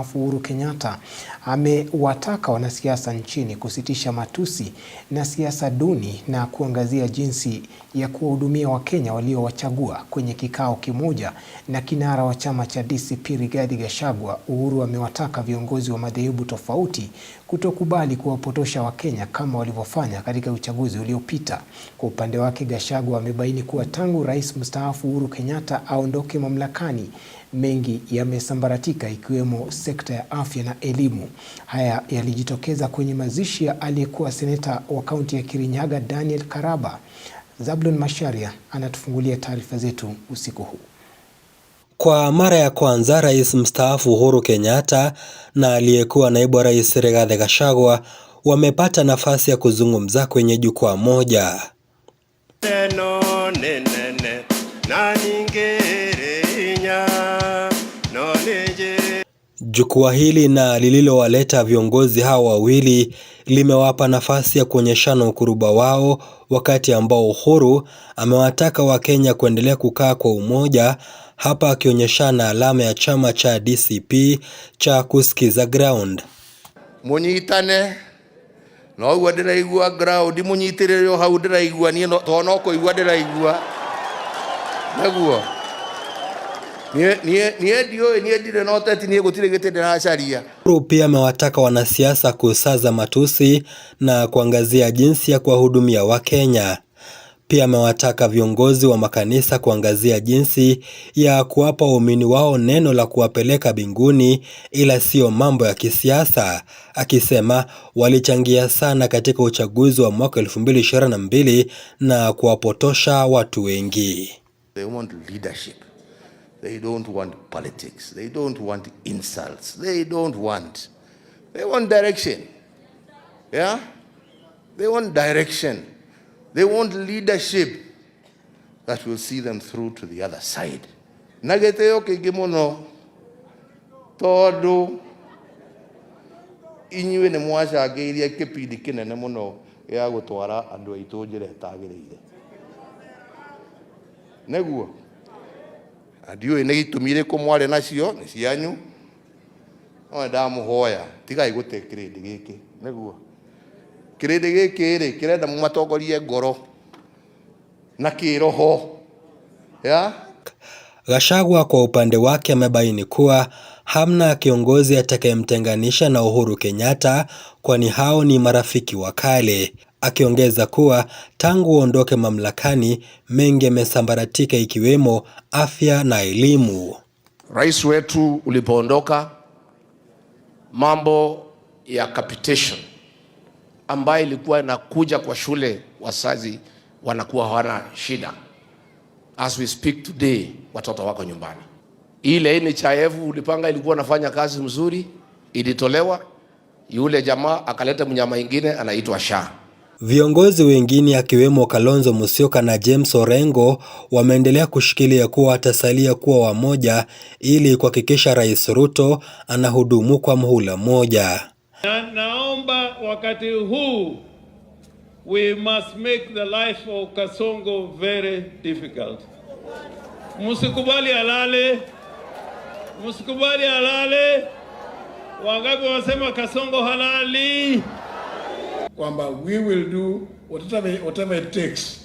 mstaafu Uhuru Kenyatta amewataka wanasiasa nchini kusitisha matusi na siasa duni na kuangazia jinsi ya kuwahudumia Wakenya waliowachagua. Kwenye kikao kimoja na kinara wa chama cha DCP Rigathi Gachagua, Uhuru amewataka viongozi wa madhehebu tofauti kutokubali kuwapotosha Wakenya kama walivyofanya katika uchaguzi uliopita. Kwa upande wake, Gachagua amebaini kuwa tangu rais mstaafu Uhuru Kenyatta aondoke mamlakani, mengi yamesambaratika ikiwemo sekta ya afya na elimu. Haya yalijitokeza kwenye mazishi ya aliyekuwa seneta wa kaunti ya Kirinyaga Daniel Karaba. Zablon Macharia anatufungulia taarifa zetu usiku huu. Kwa mara ya kwanza rais mstaafu Uhuru Kenyatta na aliyekuwa naibu wa rais Rigathi Gachagua wamepata nafasi ya kuzungumza kwenye jukwaa moja. Jukwaa hili na lililowaleta viongozi hao wawili limewapa nafasi ya kuonyeshana ukuruba wao, wakati ambao Uhuru amewataka Wakenya kuendelea kukaa kwa umoja, hapa akionyeshana alama ya chama cha DCP cha kusikiza ground. Munyitane no wadiraigua ground munyitiriro hau ndiraigua ni tono ko igua ndiraigua naguo Uhuru pia amewataka wanasiasa kusaza matusi na kuangazia jinsi ya kuwahudumia Wakenya. Pia amewataka viongozi wa makanisa kuangazia jinsi ya kuwapa waumini wao neno la kuwapeleka mbinguni, ila sio mambo ya kisiasa, akisema walichangia sana katika uchaguzi wa mwaka 2022 na kuwapotosha watu wengi. They want leadership. They don't want politics. They don't want insults. They want direction. Yeah? They want direction. They want leadership that will see them through to the other side. Nageteo kigimono todo inywe ne mwasha ageria kipindi kinene muno ya gutwara andu aitu njire tagireire. Neguo adio ne gitumire ko mware nacio ni cianyu no ndamuhoya tigai gute kirindi giki neguo kirindi giki ri kirenda mumatongorie ngoro na kiroho ya. Gachagua kwa upande wake amebaini kuwa hamna kiongozi atakayemtenganisha na Uhuru Kenyatta, kwani hao ni marafiki wa kale, akiongeza kuwa tangu uondoke mamlakani mengi yamesambaratika ikiwemo afya na elimu. Rais wetu ulipoondoka, mambo ya capitation ambayo ilikuwa inakuja kwa shule, wazazi wanakuwa hawana shida. As we speak today, watoto wako nyumbani. Ile NHIF ulipanga ilikuwa nafanya kazi mzuri, ilitolewa, yule jamaa akaleta mnyama ingine anaitwa SHA. Viongozi wengine akiwemo Kalonzo Musyoka na James Orengo wameendelea kushikilia kuwa watasalia kuwa wamoja ili kuhakikisha Rais Ruto anahudumu kwa muhula mmoja. Naomba wakati huu we must make the life of Kasongo very difficult. Musikubali alale. Musikubali alale. Wangapi wasema Kasongo halali? Kwamba we will do whatever it takes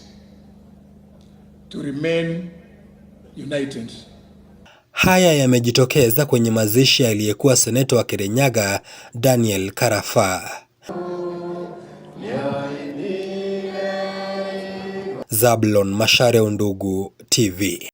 to remain united. Haya yamejitokeza kwenye mazishi aliyekuwa seneta wa Kirinyaga Daniel Karaba. Zablon Macharia, Undugu TV.